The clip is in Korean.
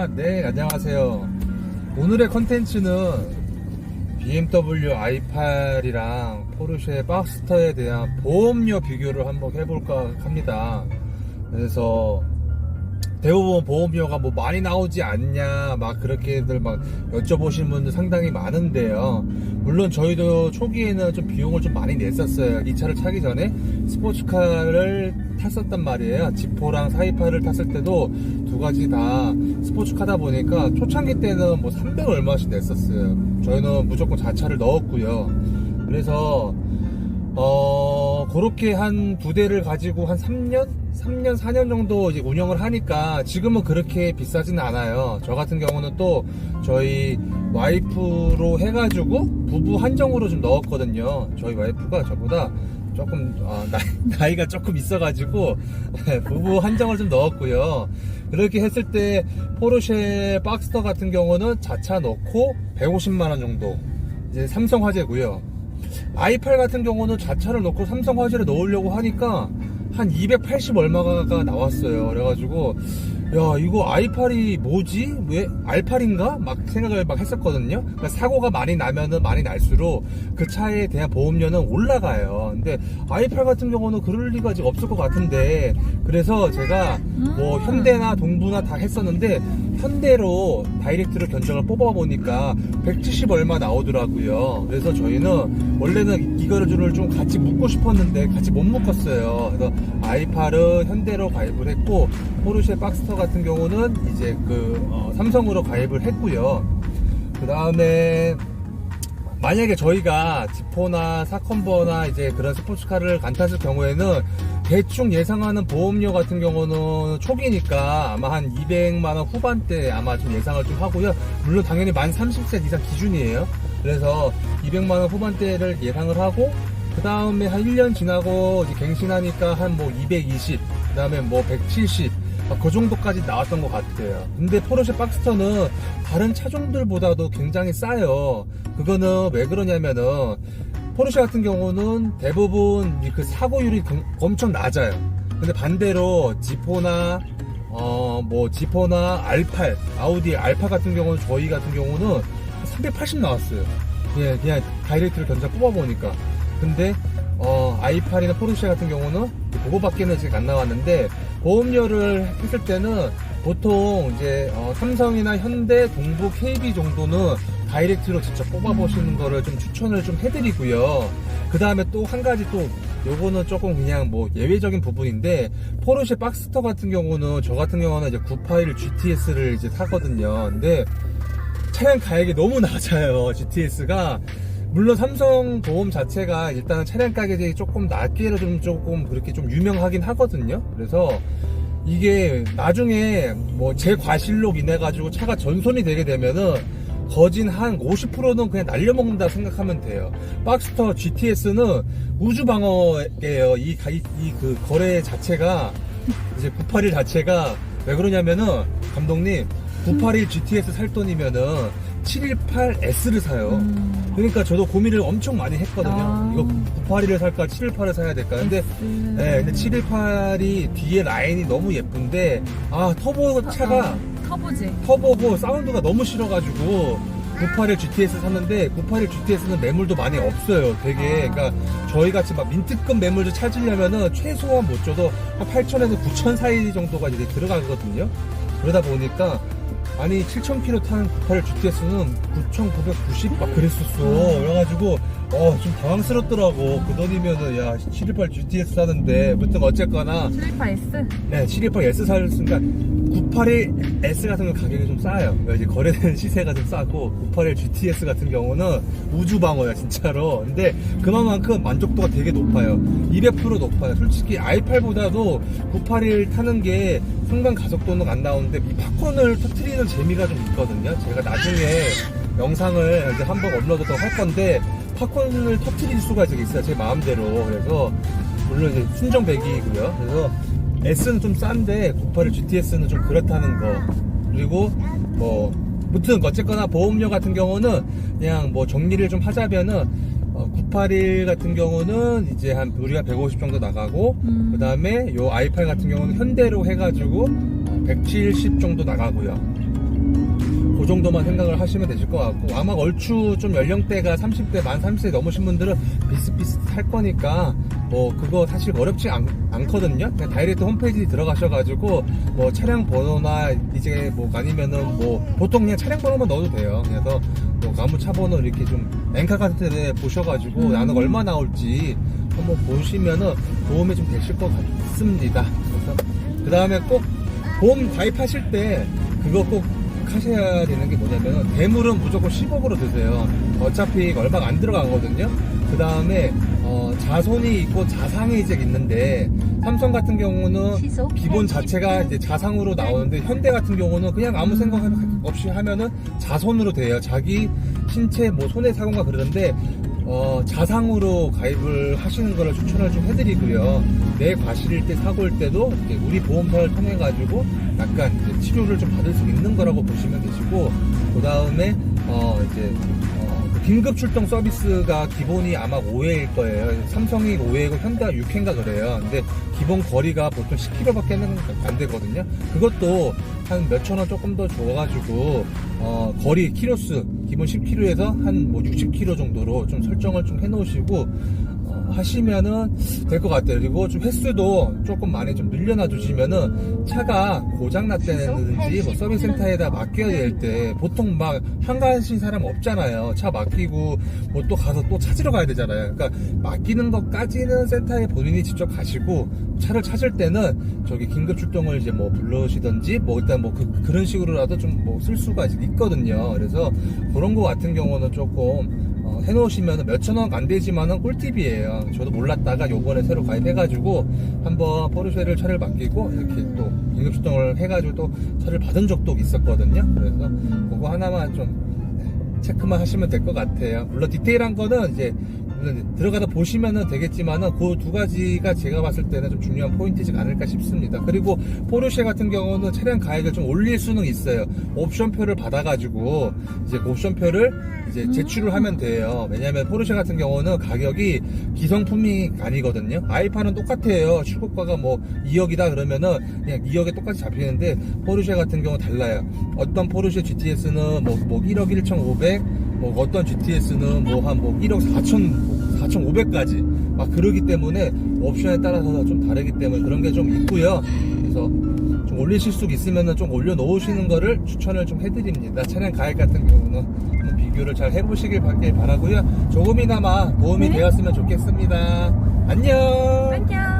네, 안녕하세요. 오늘의 컨텐츠는 BMW i8이랑 포르쉐 박스터에 대한 보험료 비교를 한번 해볼까 합니다. 그래서 대부분 보험료가 뭐 많이 나오지 않냐 막 그렇게들 막 여쭤보시는 분들 상당히 많은데요. 물론 저희도 초기에는 좀 비용을 좀 많이 냈었어요. 이 차를 타기 전에 스포츠카를 탔었단 말이에요. 지포랑 428을 탔을 때도 두 가지 다 스포츠카다 보니까 초창기 때는 뭐 300 얼마씩 냈었어요. 저희는 무조건 자차를 넣었고요. 그래서 그렇게 한 두 대를 가지고 한 3년, 4년 정도 이제 운영을 하니까 지금은 그렇게 비싸지는 않아요. 저 같은 경우는 또 저희 와이프로 해가지고 부부 한정으로 좀 넣었거든요. 저희 와이프가 저보다 조금 나이가 조금 있어가지고 부부 한정을 좀 넣었고요. 그렇게 했을 때 포르쉐 박스터 같은 경우는 자차 넣고 150만원 정도 이제 삼성 화재고요. i8 같은 경우는 자차를 넣고 삼성 화재를 넣으려고 하니까 한 280 얼마가 나왔어요. 그래가지고 야, 이거 i8이 뭐지? 왜 r8인가? 막 생각을 막 했었거든요. 그러니까 사고가 많이 나면은 많이 날수록 그 차에 대한 보험료는 올라가요. 근데 i8 같은 경우는 그럴 리가 지금 없을 것 같은데, 그래서 제가 뭐 현대나 동부나 다 했었는데 현대로 다이렉트로 견적을 뽑아보니까 170 얼마 나오더라고요. 그래서 저희는 원래는 이거를 좀 같이 묶고 싶었는데 같이 못 묶었어요. 그래서 i8은 현대로 가입을 했고 포르쉐 박스터 같은 경우는 이제 삼성으로 가입을 했고요. 그 다음에 만약에 저희가 지포나 사컨버나 이제 그런 스포츠카를 안 탔을 경우에는 대충 예상하는 보험료 같은 경우는 초기니까 아마 한 200만원 후반대 아마 좀 예상을 좀 하고요. 물론 당연히 만 30세 이상 기준이에요. 그래서 200만원 후반대를 예상을 하고, 그 다음에 한 1년 지나고 이제 갱신하니까 한 뭐 220, 그 다음에 뭐 170, 그 정도까지 나왔던 것 같아요. 근데 포르쉐 박스터는 다른 차종들보다도 굉장히 싸요. 그거는 왜 그러냐면은 포르쉐 같은 경우는 대부분 그 사고율이 엄청 낮아요. 근데 반대로 지포나 지포나 R8, 아우디 R8 같은 경우는 저희 같은 경우는 380 나왔어요. 그냥 다이렉트를 견적 뽑아보니까. 근데 i8이나 포르쉐 같은 경우는 그거밖에는 지금 안 나왔는데, 보험료를 했을 때는 보통 이제 삼성이나 현대, 동부, KB 정도는 다이렉트로 직접 뽑아보시는 거를 좀 추천을 좀 해드리고요. 그 다음에 또 한 가지, 또 요거는 조금 그냥 뭐 예외적인 부분인데, 포르쉐 박스터 같은 경우는 저 같은 경우는 이제 981 GTS를 이제 타거든요. 근데 차량 가격이 너무 낮아요. GTS가 물론 삼성 보험 자체가 일단은 차량 가격이 조금 낮게로 조금 그렇게 좀 유명하긴 하거든요. 그래서 이게 나중에 뭐 제 과실로 인해 가지고 차가 전손이 되게 되면은 거진 한 50%는 그냥 날려먹는다 생각하면 돼요. 박스터 GTS는 우주 방어예요. 그 거래 자체가 이제 981 자체가 왜 그러냐면은, 감독님 981 GTS 살 돈이면은 718S를 사요. 그러니까 저도 고민을 엄청 많이 했거든요. 이거 981을 살까 718을 사야 될까. 근데 근데 718이 뒤에 라인이 너무 예쁜데 터보 차가 터보고 사운드가 너무 싫어가지고 981 GTS 샀는데, 981 GTS는 매물도 많이 없어요. 되게 그러니까 저희같이 막 민트급 매물을 찾으려면은 최소한 못 줘도 한 8,000에서 9,000 사이 정도가 이제 들어가거든요. 그러다 보니까 7,000km 탄 981 GTS는 9,990 막 그랬었어. 그래가지고 좀 당황스럽더라고. 그 돈이면은 718 GTS 사는데. 무튼 어쨌거나 718S? 네, 718S 샀으니까 981S 같은 건 가격이 좀 싸요. 이제 거래되는 시세가 좀 싸고, 981 GTS 같은 경우는 우주 방어야 진짜로. 근데 그만큼 만족도가 되게 높아요. 200% 높아요. 솔직히 i8보다도 981 타는 게 순간 가속도는 안 나오는데 이 팝콘을 터트리는 재미가 좀 있거든요. 제가 나중에 영상을 이제 한번 업로드도 할 건데, 팝콘을 터트릴 수가 있어요. 제 마음대로. 그래서 물론 이제 순정 배기이고요. 그래서 S는 좀 싼데 981 GTS는 좀 그렇다는 거. 그리고 무튼 어쨌거나 보험료 같은 경우는 그냥 뭐 정리를 좀 하자면은 981 같은 경우는 이제 우리가 150 정도 나가고, 그 다음에 요 i8 같은 경우는 현대로 해가지고 170 정도 나가고요. 정도만 생각을 하시면 되실 것 같고, 아마 얼추 좀 연령대가 30대, 만 30세 넘으신 분들은 비슷비슷할 거니까 뭐 그거 사실 어렵지 않거든요. 그냥 다이렉트 홈페이지 들어가셔가지고 뭐 차량 번호나 이제 뭐 아니면은 뭐 보통 그냥 차량 번호만 넣어도 돼요. 그래서 뭐 아무 차 번호 이렇게 좀 엔카 같은 데 보셔가지고 나는 얼마 나올지 한번 보시면은 도움이 좀 되실 것 같습니다. 그래서 그 다음에 꼭 보험 가입하실 때 그거 꼭 하셔야 되는 게 뭐냐면, 대물은 무조건 10억으로 드세요. 어차피 얼마 안 들어가거든요. 그 다음에 자손이 있고 자상이 이제 있는데, 삼성 같은 경우는 기본 자체가 이제 자상으로 나오는데, 현대 같은 경우는 그냥 아무 생각 없이 하면은 자손으로 돼요. 자기 신체 뭐 손해사고가 그러는데 자상으로 가입을 하시는 거를 추천을 좀 해드리고요. 내 과실일 때, 사고일 때도 우리 보험사를 통해 가지고 약간 이제 치료를 좀 받을 수 있는 거라고 보시면 되시고, 그 다음에 긴급 출동 서비스가 기본이 아마 5회일 거예요. 삼성이 5회고 현대가 6회인가 그래요. 근데 기본 거리가 보통 10km밖에 안 되거든요. 그것도 한 몇천 원 조금 더 줘가지고 거리 키로수 기본 10km에서 한 뭐 60km 정도로 좀 설정을 좀 해놓으시고 하시면은 될 것 같아요. 그리고 좀 횟수도 조금 많이 좀 늘려놔 주시면은, 차가 고장 났다든지 뭐 서비스 센터에다 맡겨야 될 때 보통 막 한가하신 사람 없잖아요. 차 맡기고 뭐 또 가서 또 찾으러 가야 되잖아요. 그러니까 맡기는 것까지는 센터에 본인이 직접 가시고, 차를 찾을 때는 저기 긴급 출동을 이제 뭐 불러시든지 뭐 일단 뭐 그런 식으로라도 좀 뭐 쓸 수가 있거든요. 그래서 그런 거 같은 경우는 조금 해놓으시면 몇천 원 안 되지만은 꿀팁이에요. 저도 몰랐다가 요번에 새로 가입해가지고 한번 포르쉐를 차를 맡기고 이렇게 또 긴급출동을 해가지고 또 차를 받은 적도 있었거든요. 그래서 그거 하나만 좀 체크만 하시면 될 것 같아요. 물론 디테일한 거는 이제 들어가다 보시면은 되겠지만은 그 두 가지가 제가 봤을 때는 좀 중요한 포인트지 않을까 싶습니다. 그리고 포르쉐 같은 경우는 차량 가액을 좀 올릴 수는 있어요. 옵션표를 받아가지고 이제 그 옵션표를 이제 제출을 하면 돼요. 왜냐면 포르쉐 같은 경우는 가격이 기성품이 아니거든요. 아이파는 똑같아요. 출고가가 뭐 2억이다 그러면은 그냥 2억에 똑같이 잡히는데, 포르쉐 같은 경우 달라요. 어떤 포르쉐 GTS는 뭐 1억 1,500, 뭐 어떤 GTS는 뭐 한 뭐 1억 4,500까지 막 그러기 때문에 옵션에 따라서 좀 다르기 때문에 그런 게 좀 있고요. 그래서 좀 올리실 수 있으면은 좀 올려 놓으시는 거를 추천을 좀 해드립니다. 차량 가액 같은 경우는 한번 비교를 잘 해보시길 바라고요. 조금이나마 도움이 되었으면 좋겠습니다. 안녕.